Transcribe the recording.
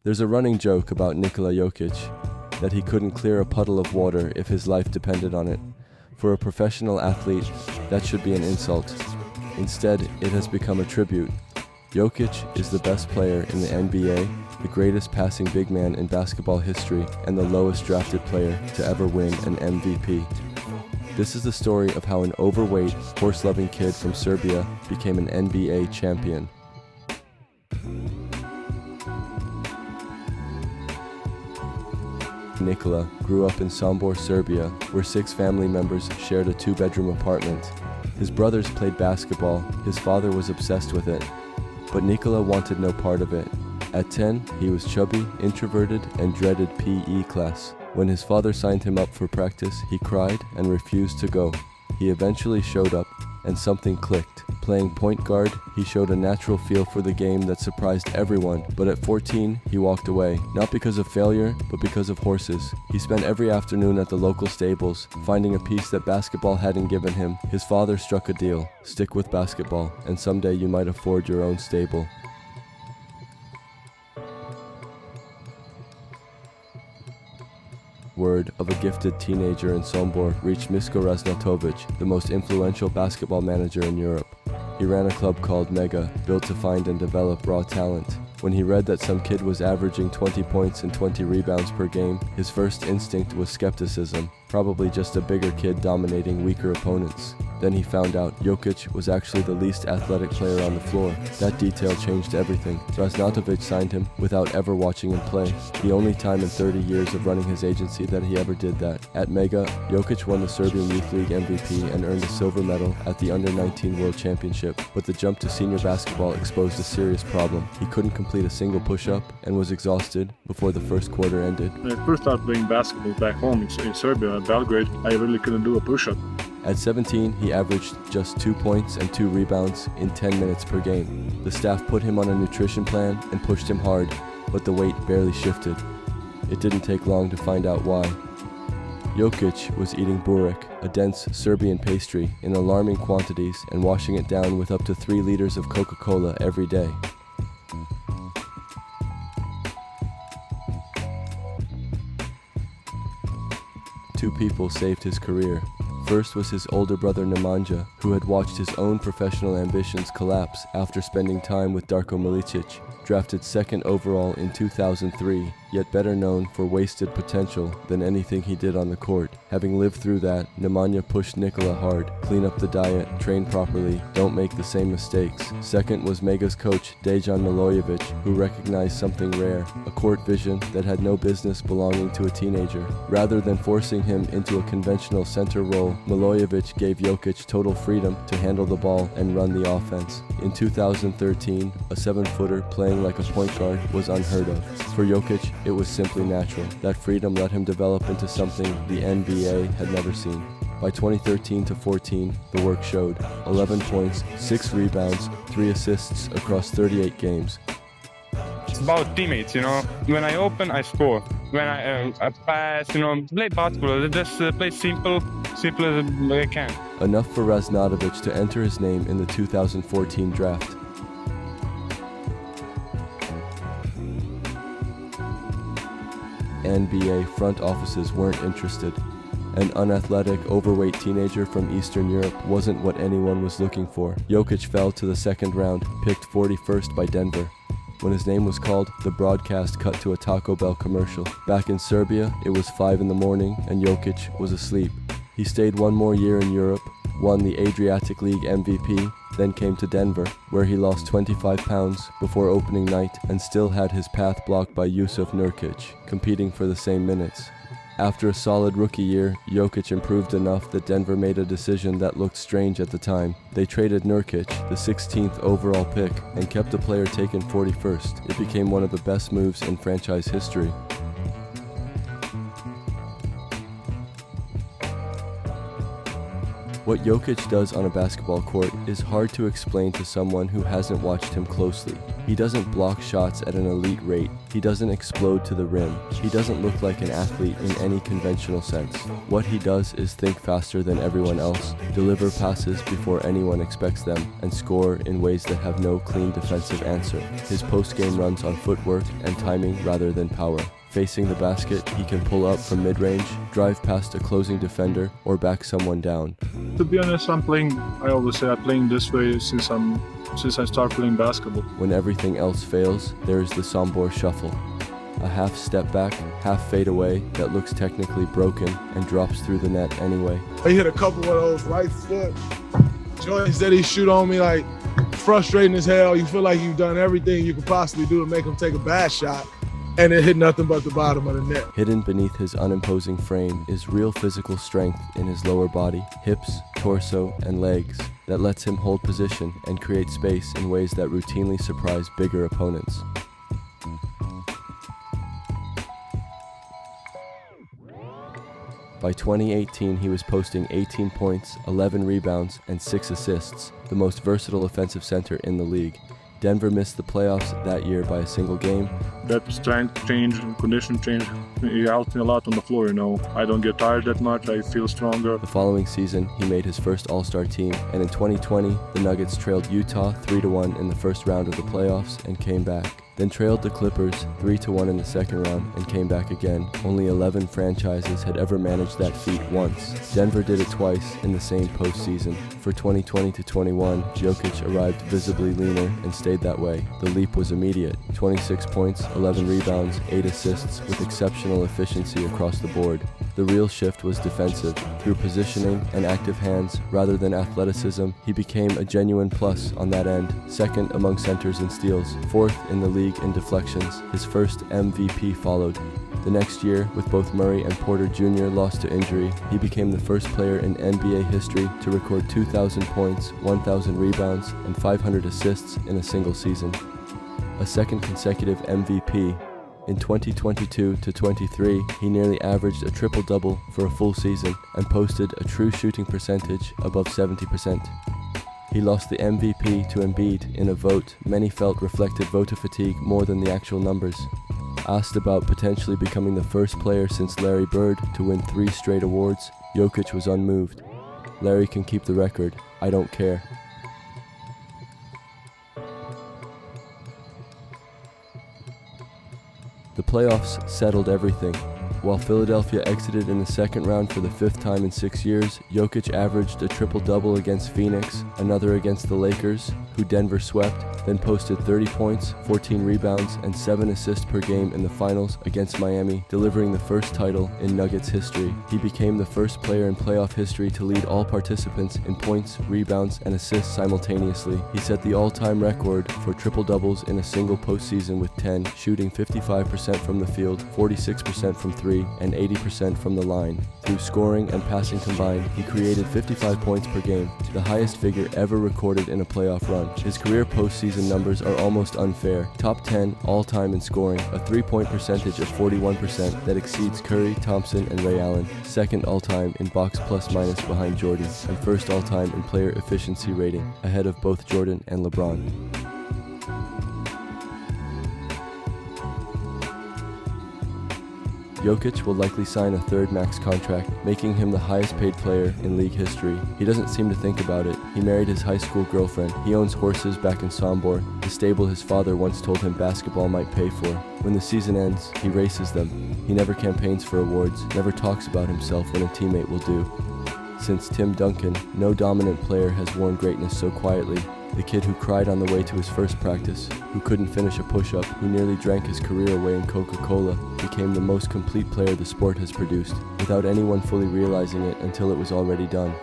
There's a running joke about Nikola Jokic that he couldn't clear a puddle of water if his life depended on it. For a professional athlete, that should be an insult. Instead, it has become a tribute. Jokic is the best player in the NBA, the greatest passing big man in basketball history, and the lowest drafted player to ever win an MVP. This is the story of how an overweight, horse-loving kid from Serbia became an NBA champion. Nikola grew up in Sombor, Serbia, where 6 family members shared a 2-bedroom apartment. His brothers played basketball, his father was obsessed with it, but Nikola wanted no part of it. At 10, he was chubby, introverted, and dreaded PE class. When his father signed him up for practice, he cried and refused to go. He eventually showed up, and something clicked. Playing point guard, he showed a natural feel for the game that surprised everyone, but at 14, he walked away, not because of failure, but because of horses. He spent every afternoon at the local stables, finding a piece that basketball hadn't given him. His father struck a deal: stick with basketball, and someday you might afford your own stable. Word of a gifted teenager in Sombor reached Nikola Jokic, the most influential basketball manager in Europe. He ran a club called Mega, built to find and develop raw talent. When he read that some kid was averaging 20 points and 20 rebounds per game, his first instinct was skepticism, probably just a bigger kid dominating weaker opponents. Then he found out Jokic was actually the least athletic player on the floor. That detail changed everything. Jokic signed him without ever watching him play. The only time in 30 years of running his agency that he ever did that. At Mega, Jokic won the Serbian Youth League MVP and earned a silver medal at the Under-19 World Championship. But the jump to senior basketball exposed a serious problem. He couldn't complete a single push-up and was exhausted before the first quarter ended. When I first started playing basketball back home in Serbia, Belgrade, I really couldn't do a push-up. At 17, he averaged just 2 points and 2 rebounds in 10 minutes per game. The staff put him on a nutrition plan and pushed him hard, but the weight barely shifted. It didn't take long to find out why. Jokic was eating burek, a dense Serbian pastry, in alarming quantities and washing it down with up to 3 liters of Coca-Cola every day. Two people saved his career. First was his older brother Nemanja, who had watched his own professional ambitions collapse after spending time with Darko Milicic, drafted 2nd overall in 2003, yet better known for wasted potential than anything he did on the court. Having lived through that, Nemanja pushed Nikola hard: clean up the diet, train properly, don't make the same mistakes. Second was Mega's coach Dejan Milojevic, who recognized something rare, a court vision that had no business belonging to a teenager. Rather than forcing him into a conventional center role, Milojevic gave Jokic total freedom to handle the ball and run the offense. In 2013, a 7-footer playing like a point guard was unheard of. For Jokic, it was simply natural. That freedom let him develop into something the NBA had never seen. By 2013 to 14, the work showed: 11 points, 6 rebounds, 3 assists across 38 games. It's about teammates, When I open, I score. When I pass, play basketball. Just play simple as I can. Enough for Raznadovic to enter his name in the 2014 draft. NBA front offices weren't interested. An unathletic, overweight teenager from Eastern Europe wasn't what anyone was looking for. Jokic fell to the 2nd round, picked 41st by Denver. When his name was called, the broadcast cut to a Taco Bell commercial. Back in Serbia, it was 5 in the morning and Jokic was asleep. He stayed 1 more year in Europe, won the Adriatic League MVP, then came to Denver, where he lost 25 pounds before opening night and still had his path blocked by Jusuf Nurkic, competing for the same minutes. After a solid rookie year, Jokic improved enough that Denver made a decision that looked strange at the time. They traded Nurkic, the 16th overall pick, and kept the player taken 41st. It became one of the best moves in franchise history. What Jokic does on a basketball court is hard to explain to someone who hasn't watched him closely. He doesn't block shots at an elite rate. He doesn't explode to the rim. He doesn't look like an athlete in any conventional sense. What he does is think faster than everyone else, deliver passes before anyone expects them, and score in ways that have no clean defensive answer. His post-game runs on footwork and timing rather than power. Facing the basket, he can pull up from mid-range, drive past a closing defender, or back someone down. To be honest, I'm playing this way since I started playing basketball. When everything else fails, there is the Sombor shuffle. A half step back, half fade away that looks technically broken and drops through the net anyway. He hit a couple of those right foot joints that he shoot on me, like frustrating as hell. You feel like you've done everything you could possibly do to make him take a bad shot, and it hit nothing but the bottom of the net. Hidden beneath his unimposing frame is real physical strength in his lower body, hips, torso, and legs that lets him hold position and create space in ways that routinely surprise bigger opponents. By 2018, he was posting 18 points, 11 rebounds, and 6 assists, the most versatile offensive center in the league. Denver missed the playoffs that year by a single game. That strength change, condition change, it helped me a lot on the floor, I don't get tired that much, I feel stronger. The following season, he made his first All-Star team, and in 2020, the Nuggets trailed Utah 3-1 in the first round of the playoffs and came back. Then trailed the Clippers 3-1 in the second round and came back again. Only 11 franchises had ever managed that feat once. Denver did it twice in the same postseason. For 2020-21, Jokic arrived visibly leaner and stayed that way. The leap was immediate. 26 points, 11 rebounds, 8 assists with exceptional efficiency across the board. The real shift was defensive. Through positioning and active hands rather than athleticism, he became a genuine plus on that end, second among centers in steals, fourth in the league in deflections. His first MVP followed. The next year, with both Murray and Porter Jr. lost to injury, he became the first player in NBA history to record 2,000 points, 1,000 rebounds, and 500 assists in a single season. A second consecutive MVP. In 2022-23, he nearly averaged a triple-double for a full season and posted a true shooting percentage above 70%. He lost the MVP to Embiid in a vote many felt reflected voter fatigue more than the actual numbers. Asked about potentially becoming the first player since Larry Bird to win 3 straight awards, Jokic was unmoved. Larry can keep the record. I don't care. The playoffs settled everything. While Philadelphia exited in the second round for the 5th time in 6 years, Jokic averaged a triple-double against Phoenix, another against the Lakers, who Denver swept, then posted 30 points, 14 rebounds, and 7 assists per game in the finals against Miami, delivering the first title in Nuggets history. He became the first player in playoff history to lead all participants in points, rebounds, and assists simultaneously. He set the all-time record for triple-doubles in a single postseason with 10, shooting 55% from the field, 46% from 3, and 80% from the line. Through scoring and passing combined, he created 55 points per game, the highest figure ever recorded in a playoff run. His career postseason numbers are almost unfair. Top 10 all-time in scoring, a 3-point percentage of 41% that exceeds Curry, Thompson, and Ray Allen, second all-time in box plus-minus behind Jordan, and first all-time in player efficiency rating, ahead of both Jordan and LeBron. Jokic will likely sign a 3rd max contract, making him the highest paid player in league history. He doesn't seem to think about it. He married his high school girlfriend. He owns horses back in Sombor, the stable his father once told him basketball might pay for. When the season ends, he races them. He never campaigns for awards, never talks about himself when a teammate will do. Since Tim Duncan, no dominant player has worn greatness so quietly. The kid who cried on the way to his first practice, who couldn't finish a push-up, who nearly drank his career away in Coca-Cola, became the most complete player the sport has produced, without anyone fully realizing it until it was already done.